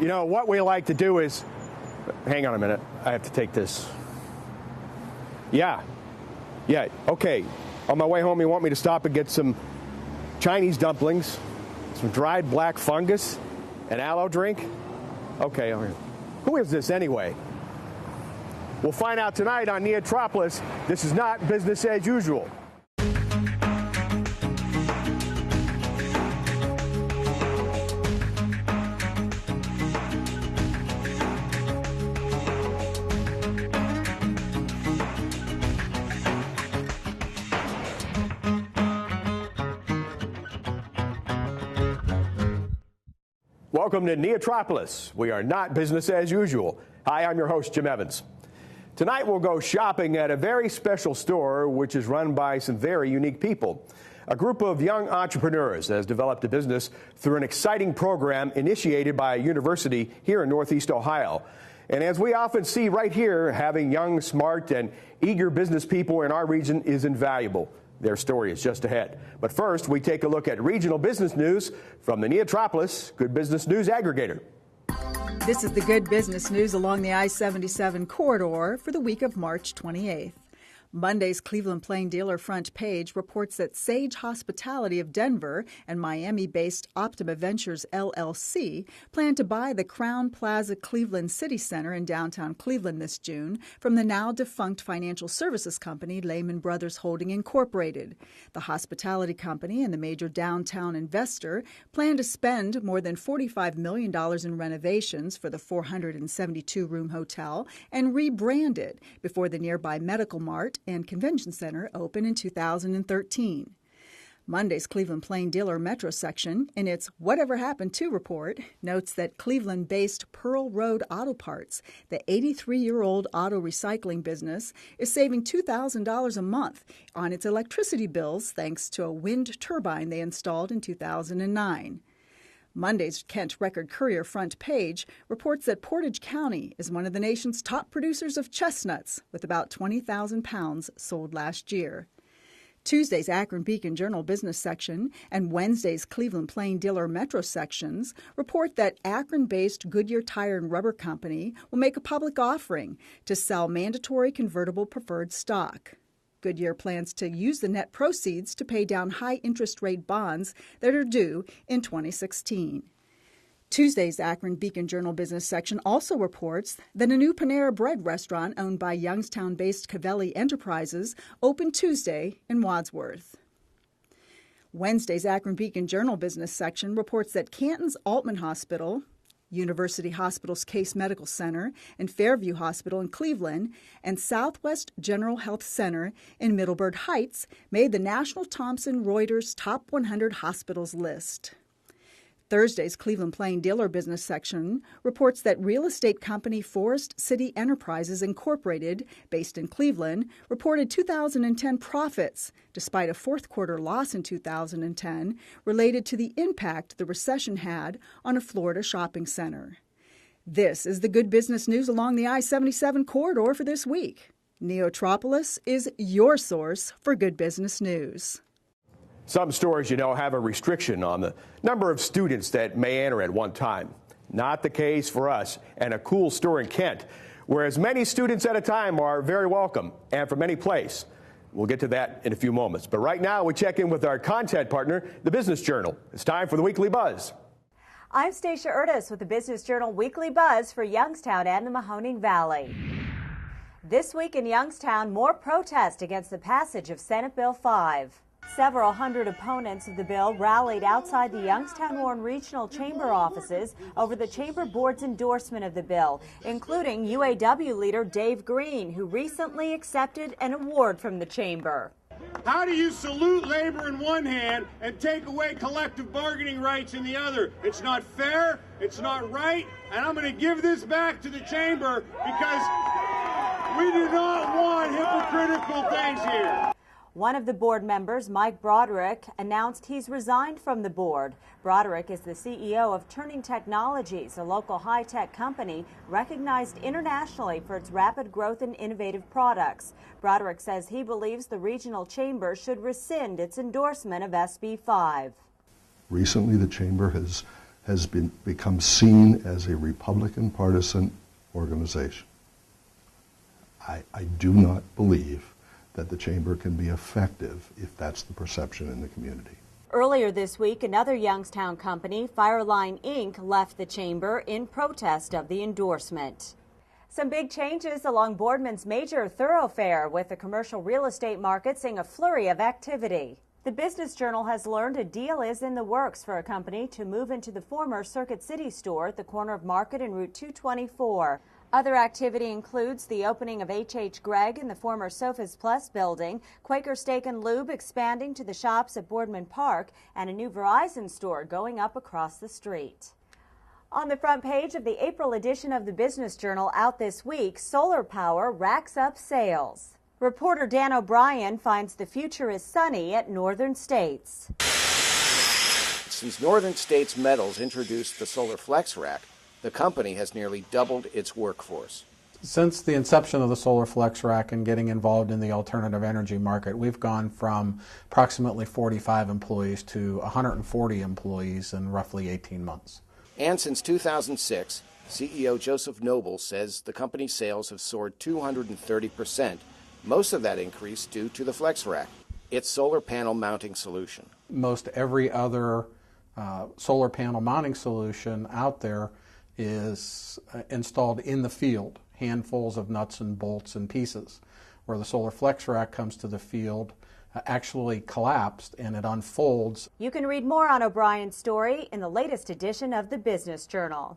You know, what we like to do is, hang on a minute, I have to take this. Yeah, okay. On my way home, you want me to stop and get some Chinese dumplings, some dried black fungus, an aloe drink? Okay, who is this anyway? We'll find out tonight on NEOtropolis. This is not business as usual. Welcome to NEOtropolis. We are not business as usual. Hi, I'm your host, Jim Evans. Tonight we'll go shopping at a very special store which is run by some very unique people. A group of young entrepreneurs has developed a business through an exciting program initiated by a university here in Northeast Ohio. And as we often see right here, having young, smart, and eager business people in our region is invaluable. Their story is just ahead. But first, we take a look at regional business news from the NEOtropolis Good Business News Aggregator. This is the Good Business News along the I-77 corridor for the week of March 28th. Monday's Cleveland Plain Dealer front page reports that Sage Hospitality of Denver and Miami-based Optima Ventures LLC plan to buy the Crown Plaza Cleveland City Center in downtown Cleveland this June from the now-defunct financial services company Lehman Brothers Holding Incorporated. The hospitality company and the major downtown investor plan to spend more than $45 million in renovations for the 472-room hotel and rebrand it before the nearby Medical Mart and Convention Center open in 2013. Monday's Cleveland Plain Dealer Metro section, in its Whatever Happened To report, notes that Cleveland-based Pearl Road Auto Parts, the 83-year-old auto recycling business, is saving $2,000 a month on its electricity bills thanks to a wind turbine they installed in 2009. Monday's Kent Record Courier front page reports that Portage County is one of the nation's top producers of chestnuts, with about 20,000 pounds sold last year. Tuesday's Akron Beacon Journal business section and Wednesday's Cleveland Plain Dealer Metro sections report that Akron-based Goodyear Tire and Rubber Company will make a public offering to sell mandatory convertible preferred stock. Goodyear plans to use the net proceeds to pay down high interest rate bonds that are due in 2016. Tuesday's Akron Beacon Journal business section also reports that a new Panera Bread restaurant owned by Youngstown-based Cavelli Enterprises opened Tuesday in Wadsworth. Wednesday's Akron Beacon Journal business section reports that Canton's Altman Hospital, University Hospital's Case Medical Center, and Fairview Hospital in Cleveland, and Southwest General Health Center in Middleburg Heights made the National Thomson Reuters Top 100 Hospitals list. Thursday's Cleveland Plain Dealer business section reports that real estate company Forest City Enterprises Incorporated, based in Cleveland, reported 2010 profits, despite a fourth quarter loss in 2010 related to the impact the recession had on a Florida shopping center. This is the Good Business News along the I-77 corridor for this week. NEOtropolis is your source for good business news. Some stores, you know, have a restriction on the number of students that may enter at one time. Not the case for us and a cool store in Kent, where as many students at a time are very welcome and from any place. We'll get to that in a few moments. But right now, we check in with our content partner, the Business Journal. It's time for the Weekly Buzz. I'm Stacia Ertis with the Business Journal Weekly Buzz for Youngstown and the Mahoning Valley. This week in Youngstown, more protest against the passage of Senate Bill 5. Several hundred opponents of the bill rallied outside the Youngstown-Warren Regional Chamber offices over the Chamber Board's endorsement of the bill, including UAW leader Dave Green, who recently accepted an award from the Chamber. How do you salute labor in one hand and take away collective bargaining rights in the other? It's not fair, it's not right, and I'm going to give this back to the Chamber because we do not want hypocritical things here. One of the board members, Mike Broderick, announced he's resigned from the board. Broderick is the CEO of Turning Technologies, a local high-tech company recognized internationally for its rapid growth and innovative products. Broderick says he believes the regional chamber should rescind its endorsement of SB 5. Recently, the chamber has has become seen as a Republican partisan organization. I do not believe that the Chamber can be effective if that's the perception in the community. Earlier this week, another Youngstown company, Fireline Inc., left the Chamber in protest of the endorsement. Some big changes along Boardman's major thoroughfare, with the commercial real estate market seeing a flurry of activity. The Business Journal has learned a deal is in the works for a company to move into the former Circuit City store at the corner of Market and Route 224. Other activity includes the opening of H.H. Gregg in the former Sofas Plus building, Quaker Steak and Lube expanding to the shops at Boardman Park, and a new Verizon store going up across the street. On the front page of the April edition of the Business Journal out this week, solar power racks up sales. Reporter Dan O'Brien finds the future is sunny at Northern States. Since Northern States Metals introduced the Solar Flex Rack, the company has nearly doubled its workforce. Since the inception of the Solar Flex Rack and getting involved in the alternative energy market, we've gone from approximately 45 employees to 140 employees in roughly 18 months. And since 2006, CEO Joseph Noble says the company's sales have soared 230%, most of that increase due to the Flex Rack, its solar panel mounting solution. Most every other solar panel mounting solution out there is installed in the field, handfuls of nuts and bolts and pieces. Where the Solar Flex Rack comes to the field, actually collapsed, and it unfolds. You can read more on O'Brien's story in the latest edition of the Business Journal.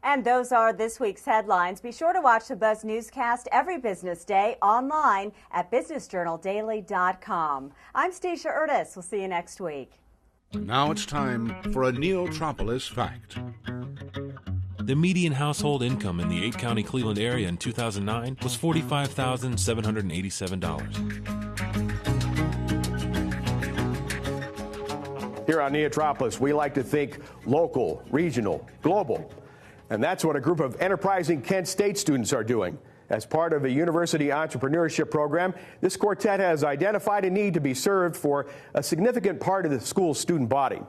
And those are this week's headlines. Be sure to watch the Buzz newscast every business day online at businessjournaldaily.com. I'm Stacia Urtis. We'll see you next week. Now it's time for a NEOtropolis fact. The median household income in the 8-county Cleveland area in 2009 was $45,787. Here on NEOtropolis, we like to think local, regional, global. And that's what a group of enterprising Kent State students are doing. As part of a university entrepreneurship program, this quartet has identified a need to be served for a significant part of the school's student body.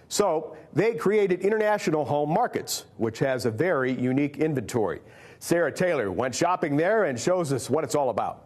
So they created International Home Markets, which has a very unique inventory. Sarah Taylor went shopping there and shows us what it's all about.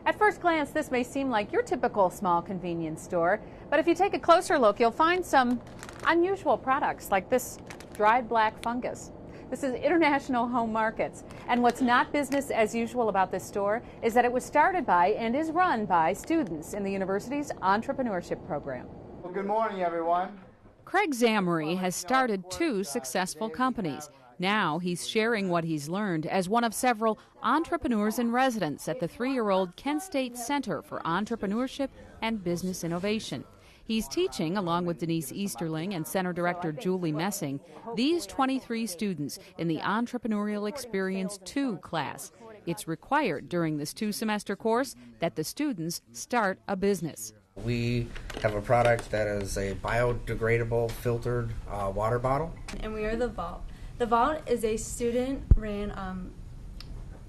At first glance, this may seem like your typical small convenience store, but if you take a closer look, you'll find some unusual products like this dried black fungus. This is International Home Markets, and what's not business as usual about this store is that it was started by and is run by students in the university's entrepreneurship program. Well, good morning, everyone. Craig Zamory has started 2 successful companies. Now he's sharing what he's learned as one of several entrepreneurs in residence at the 3-year-old Kent State Center for Entrepreneurship and Business Innovation. He's teaching, along with Denise Easterling and Center Director Julie Messing, these 23 students in the Entrepreneurial Experience 2 class. It's required during this 2-semester course that the students start a business. We have a product that is a biodegradable filtered water bottle. And we are the Vault. The Vault is a student-ran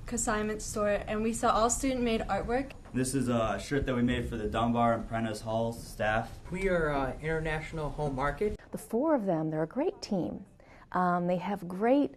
consignment store, and we sell all student-made artwork. This is a shirt that we made for the Dunbar and Prentice Hall staff. We are International Home Market. The 4 of them, they're a great team. They have great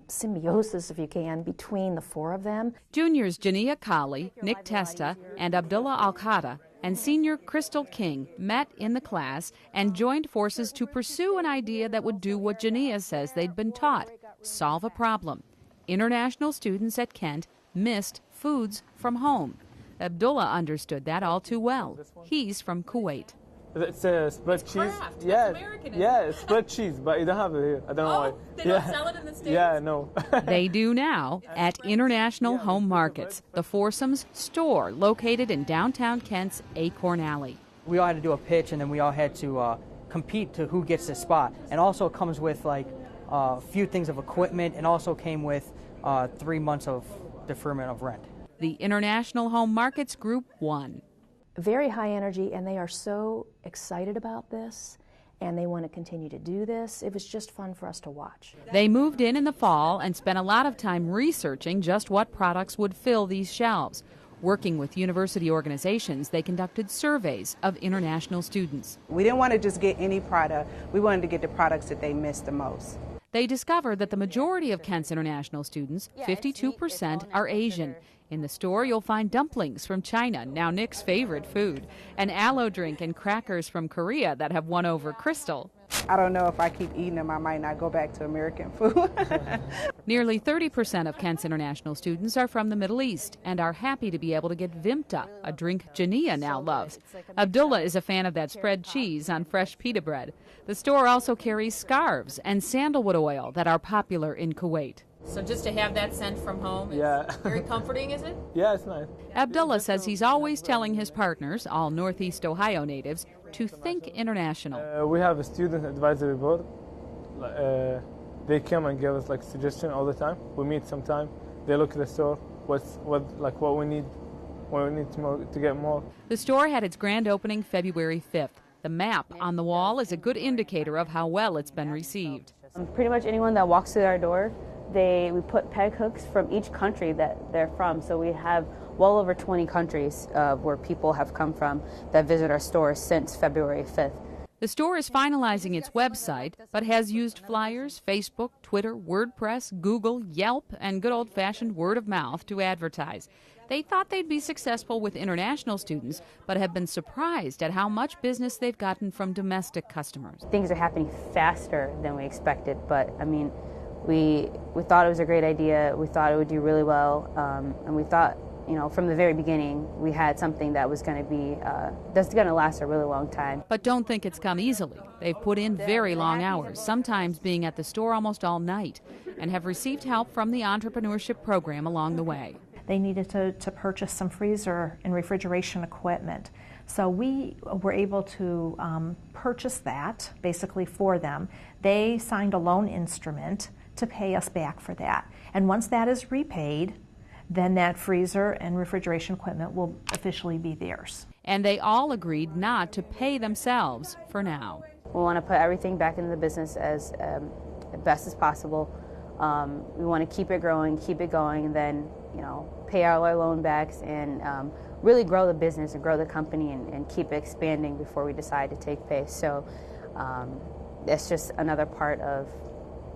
symbiosis, if you can, between the 4 of them. Juniors Jania Kali, Nick Testa, and Abdullah Al-Khada and senior Crystal King met in the class and joined forces to pursue an idea that would do what Jania says they'd been taught: solve a problem. International students at Kent missed foods from home. Abdullah understood that all too well. He's from Kuwait. It's a split cheese. Craft. Yeah, American, yeah, it's split cheese, but you don't have it here. I don't know why. They don't sell it in the States? Yeah, no. They do now at International Home Markets, the foursomes store located in downtown Kent's Acorn Alley. We all had to do a pitch, and then we all had to compete to who gets the spot. And also it comes with like a few things of equipment, and also came with 3 months of deferment of rent. The International Home Markets Group won. Very high energy, and they are so excited about this, and they want to continue to do this. It was just fun for us to watch. They moved in the fall and spent a lot of time researching just what products would fill these shelves. Working with university organizations, they conducted surveys of international students. We didn't want to just get any product. We wanted to get the products that they missed the most. They discovered that the majority of Kent's international students, 52%, are Asian. In the store, you'll find dumplings from China, now Nick's favorite food, an aloe drink and crackers from Korea that have won over Crystal. I don't know if I keep eating them, I might not go back to American food. Nearly 30% of Kent's international students are from the Middle East and are happy to be able to get Vimta, a drink Jania now loves. Abdullah is a fan of that spread cheese on fresh pita bread. The store also carries scarves and sandalwood oil that are popular in Kuwait. So just to have that sent from home is very comforting, is it? Yeah, it's nice. Abdullah says he's always telling his partners, all Northeast Ohio natives, to think international. We have a student advisory board. They come and give us like suggestions all the time. We meet sometime. They look at the store, what we need to get more. The store had its grand opening February 5th. The map on the wall is a good indicator of how well it's been received. Pretty much anyone that walks through our door, we put peg hooks from each country that they're from. So we have well over 20 countries where people have come from that visit our store since February 5th. The store is finalizing its website, but has used flyers, Facebook, Twitter, WordPress, Google, Yelp, and good old-fashioned word of mouth to advertise. They thought they'd be successful with international students, but have been surprised at how much business they've gotten from domestic customers. Things are happening faster than we expected, but I mean, we thought it was a great idea. We thought it would do really well, and we thought, from the very beginning, we had something that was going to be that's going to last a really long time. But don't think it's come easily. They've put in very long hours, sometimes being at the store almost all night, and have received help from the entrepreneurship program along the way. They needed to purchase some freezer and refrigeration equipment. So we were able to purchase that basically for them. They signed a loan instrument to pay us back for that. And once that is repaid, then that freezer and refrigeration equipment will officially be theirs. And they all agreed not to pay themselves for now. We want to put everything back into the business as best as possible. We want to keep it growing, keep it going, and then pay all our loan backs and really grow the business and grow the company and keep expanding before we decide to take pace. So that's just another part of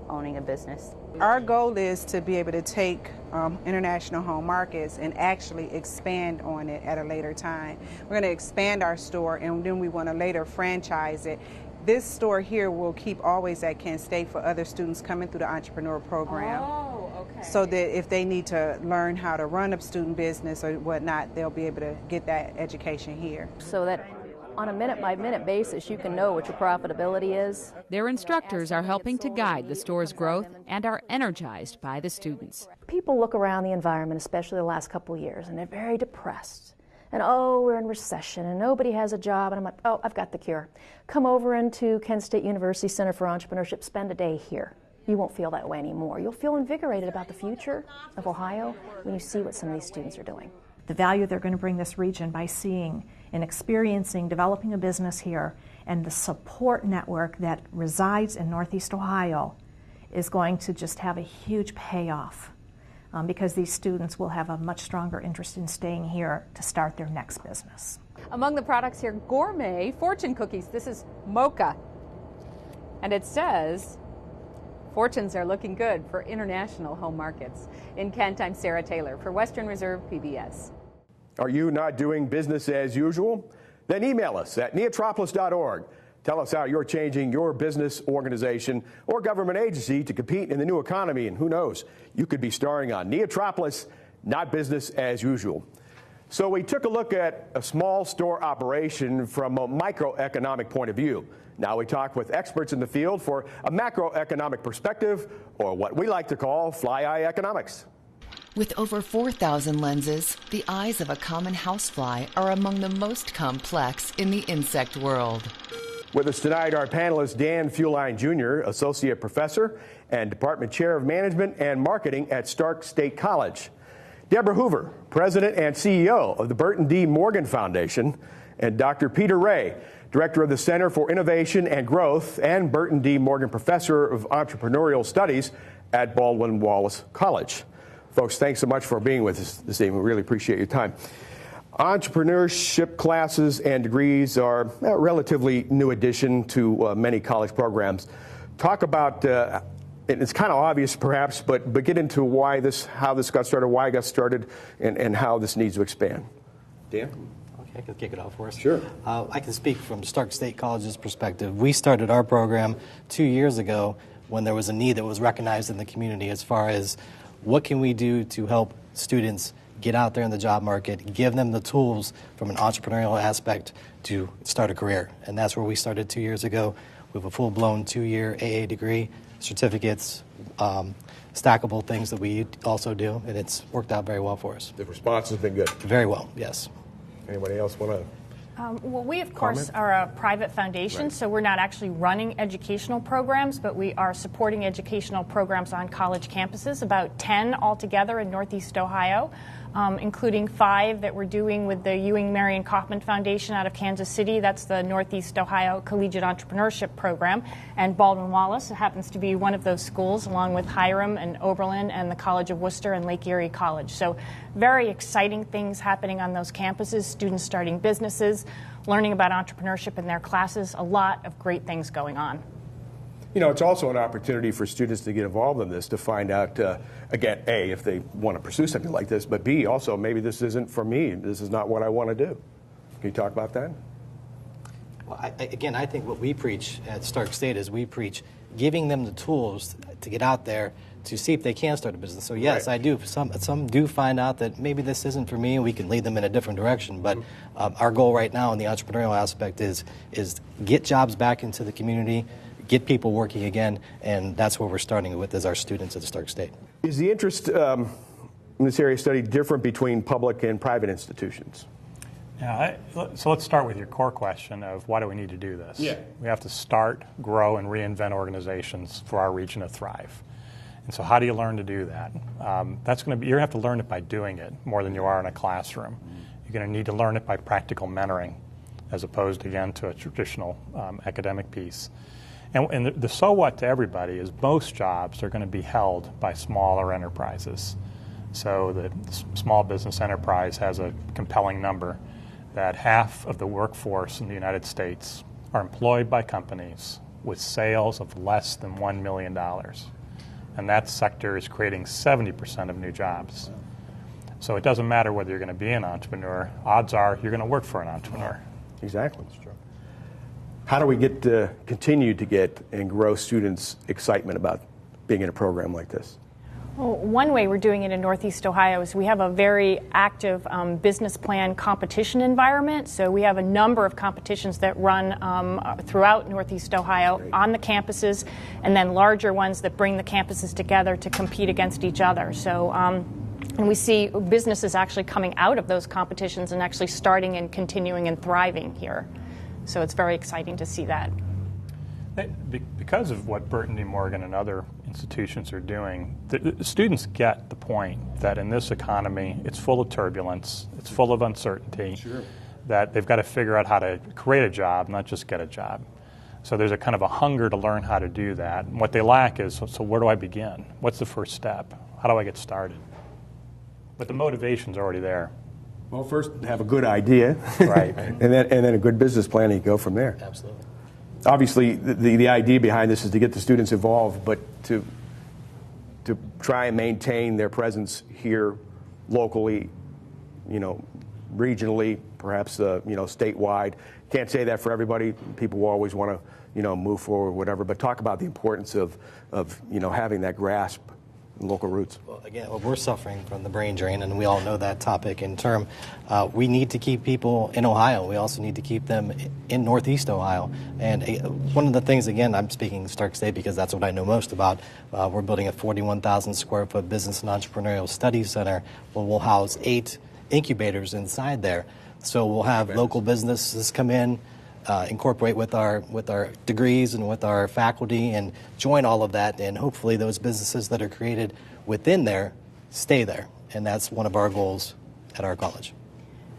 owning a business. Our goal is to be able to take international home markets and actually expand on it at a later time. We're going to expand our store, and then we want to later franchise it. This store here will keep always at Kent State for other students coming through the entrepreneur program. Oh, okay. So that if they need to learn how to run a student business or whatnot, they'll be able to get that education here. So that on a minute-by-minute basis, you can know what your profitability is. Their instructors are helping to guide the store's growth and are energized by the students. People look around the environment, especially the last couple of years, and they're very depressed. And we're in recession and nobody has a job. And I'm like, I've got the cure. Come over into Kent State University Center for Entrepreneurship, spend a day here. You won't feel that way anymore. You'll feel invigorated about the future of Ohio when you see what some of these students are doing. The value they're going to bring this region by seeing and experiencing, developing a business here, and the support network that resides in Northeast Ohio is going to just have a huge payoff. Because these students will have a much stronger interest in staying here to start their next business. Among the products here, gourmet fortune cookies. This is mocha. And it says, fortunes are looking good for international home markets. In Kent, I'm Sarah Taylor for Western Reserve PBS. Are you not doing business as usual? Then email us at neotropolis.org. Tell us how you're changing your business, organization, or government agency to compete in the new economy. And who knows, you could be starring on NEOtropolis, Not Business as Usual. So we took a look at a small store operation from a microeconomic point of view. Now we talk with experts in the field for a macroeconomic perspective, or what we like to call fly-eye economics. With over 4,000 lenses, the eyes of a common housefly are among the most complex in the insect world. With us tonight, our panelist Dan Fuline Jr., Associate Professor and Department Chair of Management and Marketing at Stark State College. Deborah Hoover, President and CEO of the Burton D. Morgan Foundation, and Dr. Peter Ray, Director of the Center for Innovation and Growth and Burton D. Morgan Professor of Entrepreneurial Studies at Baldwin Wallace College. Folks, thanks so much for being with us this evening. We really appreciate your time. Entrepreneurship classes and degrees are a relatively new addition to many college programs. Talk about, it's kind of obvious perhaps, but get into how this got started, why it got started, and how this needs to expand. Dan? I can kick it off for us. Sure. I can speak from Stark State College's perspective. We started our program 2 years ago when there was a need that was recognized in the community as far as what can we do to help students get out there in the job market, give them the tools from an entrepreneurial aspect to start a career. And that's where we started 2 years ago. We have a full-blown 2-year AA degree, certificates, stackable things that we also do, and it's worked out very well for us. The response has been good. Very well, yes. Anybody else want to? Well, we, of course, are a private foundation, so we're not actually running educational programs, but we are supporting educational programs on college campuses, about 10 altogether in Northeast Ohio, including 5 that we're doing with the Ewing Marion Kaufman Foundation out of Kansas City. That's the Northeast Ohio Collegiate Entrepreneurship Program. And Baldwin Wallace happens to be one of those schools, along with Hiram and Oberlin and the College of Worcester and Lake Erie College. So very exciting things happening on those campuses, students starting businesses, learning about entrepreneurship in their classes, a lot of great things going on. You know, it's also an opportunity for students to get involved in this, to find out, again, A, if they want to pursue something like this, but B, also, maybe this isn't for me. This is not what I want to do. Can you talk about that? Well, I think what we preach at Stark State is we preach giving them the tools to get out there to see if they can start a business. So yes, right. I do. Some do find out that maybe this isn't for me, and we can lead them in a different direction. But our goal right now in the entrepreneurial aspect is get jobs back into the community, get people working again, and that's what we're starting with as our students at Stark State. Is the interest in this area of study different between public and private institutions? Yeah, so let's start with your core question of why do we need to do this? Yeah. We have to start, grow, and reinvent organizations for our region to thrive. And so how do you learn to do that? You're going to have to learn it by doing it more than you are in a classroom. You're going to need to learn it by practical mentoring as opposed, again, to a traditional academic piece. And the so what to everybody is most jobs are going to be held by smaller enterprises. So the small business enterprise has a compelling number that half of the workforce in the United States are employed by companies with sales of less than $1 million. And that sector is creating 70% of new jobs. So it doesn't matter whether you're going to be an entrepreneur. Odds are you're going to work for an entrepreneur. Exactly. That's true. How do we continue to get and grow students' excitement about being in a program like this? Well, one way we're doing it in Northeast Ohio is we have a very active business plan competition environment. So we have a number of competitions that run throughout Northeast Ohio on the campuses, and then larger ones that bring the campuses together to compete against each other. So, and we see businesses actually coming out of those competitions and actually starting and continuing and thriving here. So it's very exciting to see that. Because of what Burton, New Morgan, and other institutions are doing, the students get the point that in this economy, it's full of turbulence, it's full of uncertainty, that they've got to figure out how to create a job, not just get a job. So there's a kind of a hunger to learn how to do that. And what they lack is, so where do I begin? What's the first step? How do I get started? But the motivation's already there. Well, first have a good idea, right, and then a good business plan, and you go from there. Absolutely. Obviously, the idea behind this is to get the students involved, but to try and maintain their presence here locally, regionally, perhaps statewide. Can't say that for everybody. People will always want to move forward, whatever. But talk about the importance of having that grasp. Local roots. Well, again, we're suffering from the brain drain, and we all know that topic in term. We need to keep people in Ohio. We also need to keep them in Northeast Ohio. And one of the things, again, I'm speaking Stark State because that's what I know most about. We're building a 41,000 square foot business and entrepreneurial studies center where we'll house 8 incubators inside there. So we'll have local businesses come in, incorporate with our degrees and with our faculty and join all of that, and hopefully those businesses that are created within there stay there, and that's one of our goals at our college.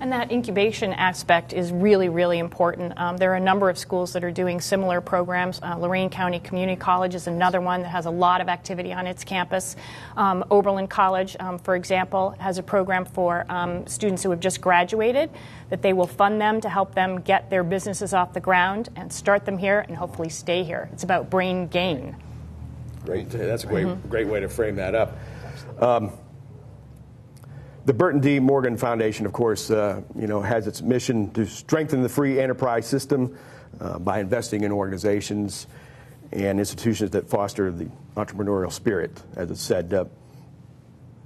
And that incubation aspect is really, really important. There are a number of schools that are doing similar programs. Lorain County Community College is another one that has a lot of activity on its campus. Oberlin College, for example, has a program for students who have just graduated that they will fund them to help them get their businesses off the ground and start them here and hopefully stay here. It's about brain gain. Great. That's a great way to frame that up. The Burton D. Morgan Foundation, of course, has its mission to strengthen the free enterprise system by investing in organizations and institutions that foster the entrepreneurial spirit, as it said.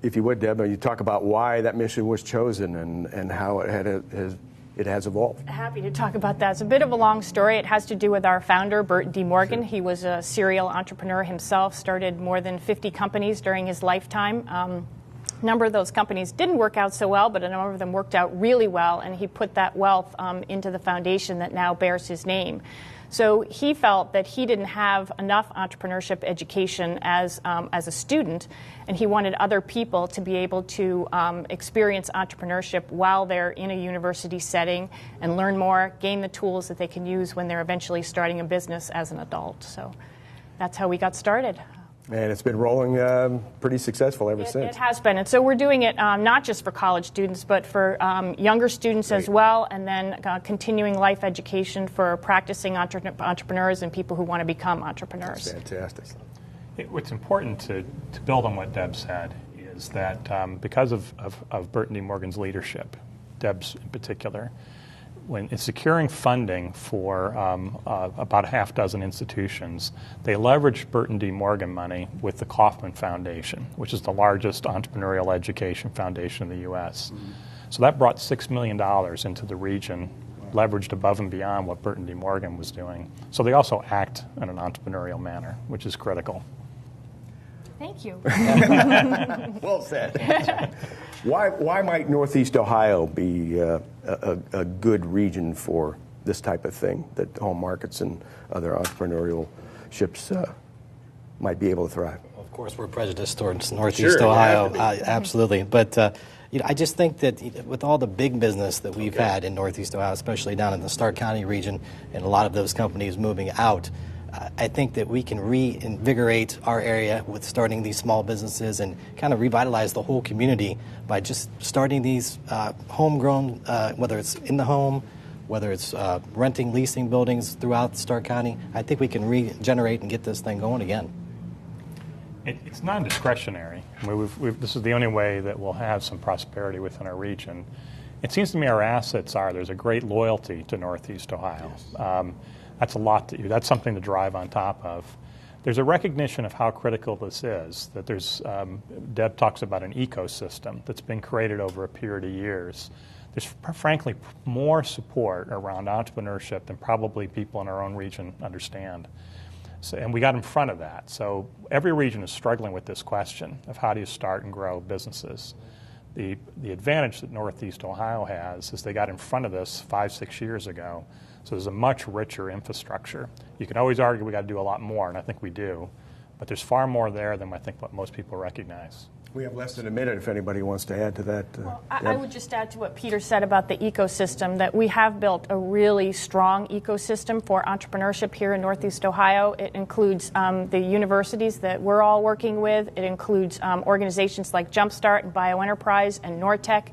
If you would, Deb, you talk about why that mission was chosen and how it has evolved. Happy to talk about that. It's a bit of a long story. It has to do with our founder, Burton D. Morgan. He was a serial entrepreneur himself, started more than 50 companies during his lifetime. A number of those companies didn't work out so well, but a number of them worked out really well, and he put that wealth into the foundation that now bears his name. So he felt that he didn't have enough entrepreneurship education as a student, and he wanted other people to be able to experience entrepreneurship while they're in a university setting and learn more, gain the tools that they can use when they're eventually starting a business as an adult. So that's how we got started. And it's been rolling pretty successful ever since. It has been. And so we're doing it not just for college students, but for younger students as well, and then continuing life education for practicing entrepreneurs and people who want to become entrepreneurs. That's fantastic. What's important to build on what Deb said is that because of Burton D. Morgan's leadership, Deb's in particular, when it's securing funding for about a half dozen institutions, they leveraged Burton D. Morgan money with the Kauffman Foundation, which is the largest entrepreneurial education foundation in the U.S. Mm-hmm. So that brought $6 million into the region, leveraged above and beyond what Burton D. Morgan was doing. So they also act in an entrepreneurial manner, which is critical. Thank you. Well said. Why might Northeast Ohio be a good region for this type of thing, that home markets and other entrepreneurial ships might be able to thrive? Of course, we're prejudiced towards Northeast Ohio, absolutely. But I just think that with all the big business that we've had in Northeast Ohio, especially down in the Stark County region, and a lot of those companies moving out, I think that we can reinvigorate our area with starting these small businesses and kind of revitalize the whole community by just starting these homegrown, whether it's in the home, whether it's renting, leasing buildings throughout Stark County. I think we can regenerate and get this thing going again. It's non-discretionary. This is the only way that we'll have some prosperity within our region. It seems to me our assets there's a great loyalty to Northeast Ohio. Yes. That's a lot that's something to drive on top of. There's a recognition of how critical this is, that there's, Deb talks about an ecosystem that's been created over a period of years. There's frankly more support around entrepreneurship than probably people in our own region understand. So, and we got in front of that. So every region is struggling with this question of how do you start and grow businesses. The advantage that Northeast Ohio has is they got in front of this 5-6 years ago. So there's a much richer infrastructure. You can always argue we got to do a lot more, and I think we do, but there's far more there than I think what most people recognize. We have less than a minute if anybody wants to add to that. Well, I would just add to what Peter said about the ecosystem, that we have built a really strong ecosystem for entrepreneurship here in Northeast Ohio. It includes the universities that we're all working with. It includes organizations like JumpStart and BioEnterprise and NorTech.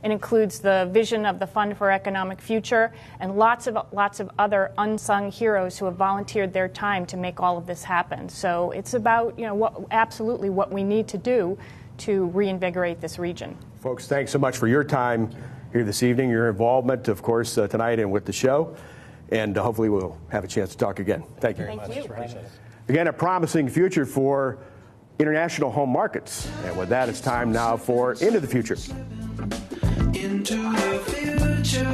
It includes the vision of the Fund for Economic Future and lots of other unsung heroes who have volunteered their time to make all of this happen. So it's about absolutely what we need to do to reinvigorate this region. Folks, thanks so much for your time here this evening, your involvement, of course, tonight and with the show, and hopefully we'll have a chance to talk again. Thank you. Thank you. Again, a promising future for international home markets. And with that, it's time now for Into the Future. Into the future.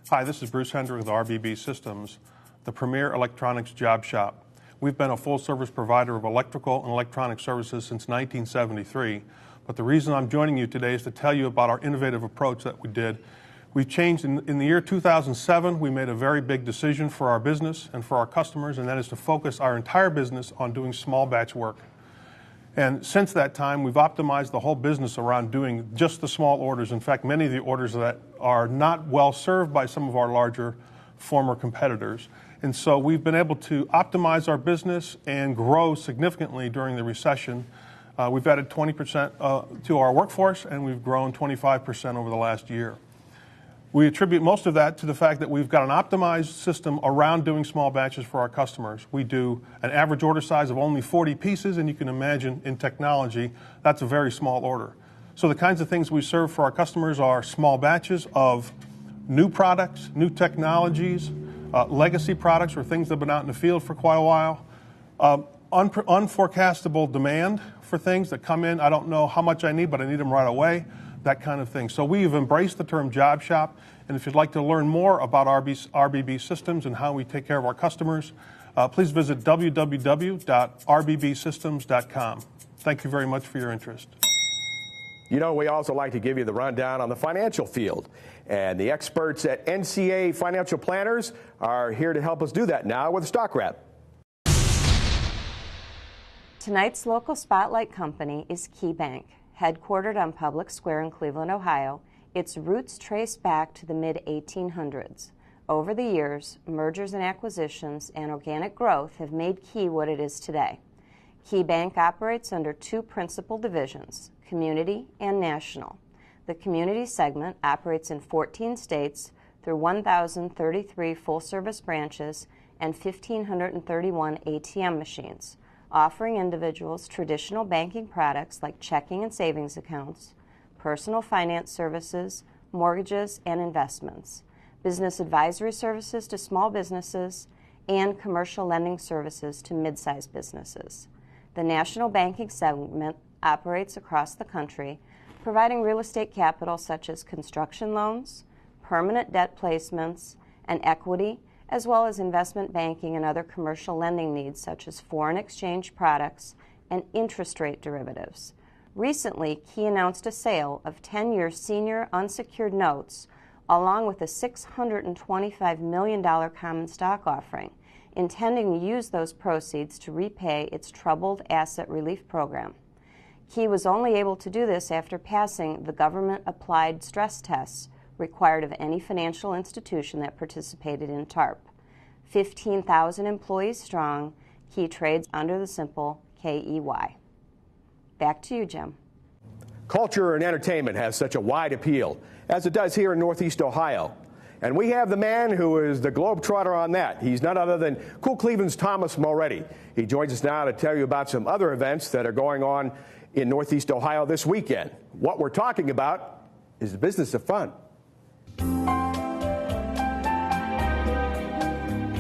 Hi, this is Bruce Hendrick with RBB Systems, the premier electronics job shop. We've been a full-service provider of electrical and electronic services since 1973, but the reason I'm joining you today is to tell you about our innovative approach that we did. We've changed in the year 2007. We made a very big decision for our business and for our customers, and that is to focus our entire business on doing small batch work. And since that time, we've optimized the whole business around doing just the small orders. In fact, many of the orders that are not well served by some of our larger former competitors. And so we've been able to optimize our business and grow significantly during the recession. We've added 20% to our workforce, and we've grown 25% over the last year. We attribute most of that to the fact that we've got an optimized system around doing small batches for our customers. We do an average order size of only 40 pieces, and you can imagine in technology, that's a very small order. So the kinds of things we serve for our customers are small batches of new products, new technologies, legacy products or things that have been out in the field for quite a while, unforecastable demand for things that come in. I don't know how much I need, but I need them right away. That kind of thing. So we've embraced the term job shop, and if you'd like to learn more about RBB Systems and how we take care of our customers, please visit www.rbbsystems.com. Thank you very much for your interest. You know, we also like to give you the rundown on the financial field, and the experts at NCA Financial Planners are here to help us do that now with a stock wrap. Tonight's local spotlight company is KeyBank. Headquartered on Public Square in Cleveland, Ohio, its roots trace back to the mid-1800s. Over the years, mergers and acquisitions and organic growth have made Key what it is today. KeyBank operates under two principal divisions, Community and National. The Community segment operates in 14 states through 1,033 full-service branches and 1,531 ATM machines, offering individuals traditional banking products like checking and savings accounts, personal finance services, mortgages and investments, business advisory services to small businesses, and commercial lending services to mid-sized businesses. The national banking segment operates across the country, providing real estate capital such as construction loans, permanent debt placements, and equity, as well as investment banking and other commercial lending needs such as foreign exchange products and interest rate derivatives. Recently, Key announced a sale of 10-year senior unsecured notes along with a $625 million common stock offering, intending to use those proceeds to repay its troubled asset relief program. Key was only able to do this after passing the government-applied stress tests required of any financial institution that participated in TARP. 15,000 employees strong, Key trades under the symbol KEY. Back to you, Jim. Culture and entertainment has such a wide appeal, as it does here in Northeast Ohio. And we have the man who is the globetrotter on that. He's none other than Cool Cleveland's Thomas Mulready. He joins us now to tell you about some other events that are going on in Northeast Ohio this weekend. What we're talking about is the business of fun.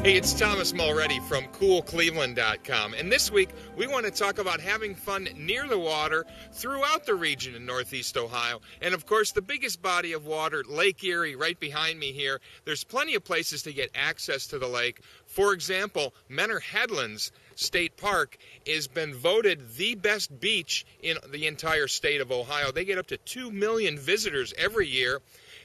Hey, it's Thomas Mulready from CoolCleveland.com, and this week we want to talk about having fun near the water throughout the region in Northeast Ohio. And of course, the biggest body of water, Lake Erie, right behind me here. There's plenty of places to get access to the lake. For example, Menor Headlands State Park has been voted the best beach in the entire state of Ohio. They get up to 2 million visitors every year.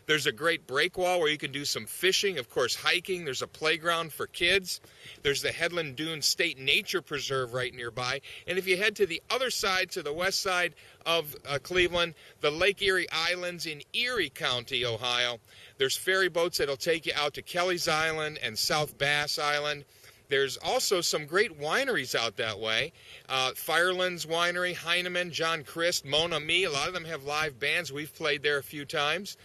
There's a great breakwall where you can do some fishing, of course hiking. There's a playground for kids. There's the Headland Dunes State Nature Preserve right nearby. And if you head to the other side, to the west side of Cleveland, the Lake Erie Islands in Erie County, Ohio. There's ferry boats that'll take you out to Kelly's Island and South Bass Island. There's also some great wineries out that way. Firelands Winery, Heinemann, John Christ, Mon Ami, a lot of them have live bands. We've played there a few times.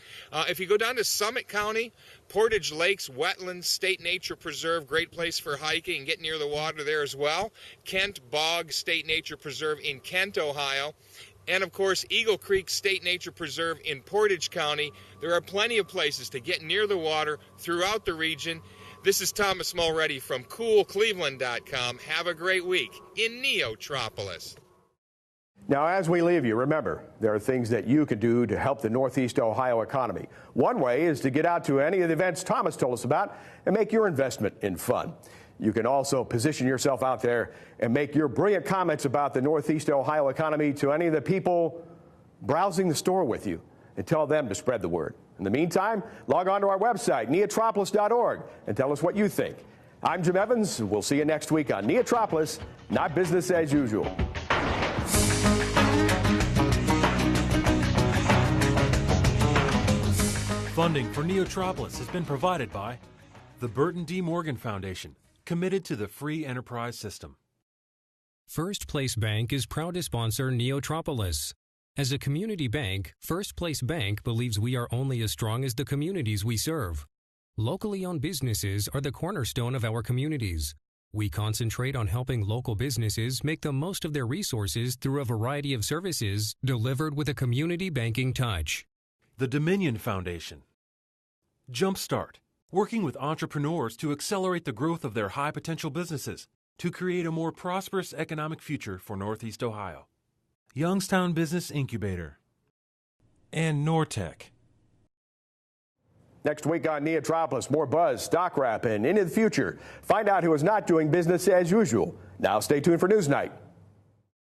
If you go down to Summit County, Portage Lakes Wetlands State Nature Preserve, great place for hiking and get near the water there as well. Kent Bog State Nature Preserve in Kent, Ohio. And of course, Eagle Creek State Nature Preserve in Portage County. There are plenty of places to get near the water throughout the region. This is Thomas Mulready from CoolCleveland.com. Have a great week in NEOtropolis. Now, as we leave you, remember, there are things that you can do to help the Northeast Ohio economy. One way is to get out to any of the events Thomas told us about and make your investment in fun. You can also position yourself out there and make your brilliant comments about the Northeast Ohio economy to any of the people browsing the store with you and tell them to spread the word. In the meantime, log on to our website, neotropolis.org, and tell us what you think. I'm Jim Evans. We'll see you next week on NEOtropolis, not business as usual. Funding for NEOtropolis has been provided by the Burton D. Morgan Foundation, committed to the free enterprise system. First Place Bank is proud to sponsor NEOtropolis. As a community bank, First Place Bank believes we are only as strong as the communities we serve. Locally owned businesses are the cornerstone of our communities. We concentrate on helping local businesses make the most of their resources through a variety of services delivered with a community banking touch. The Dominion Foundation. JumpStart, working with entrepreneurs to accelerate the growth of their high-potential businesses to create a more prosperous economic future for Northeast Ohio. Youngstown Business Incubator. And NorTech. Next week on NEOtropolis, more buzz, stock wrap, and into the future. Find out who is not doing business as usual. Now stay tuned for Newsnight.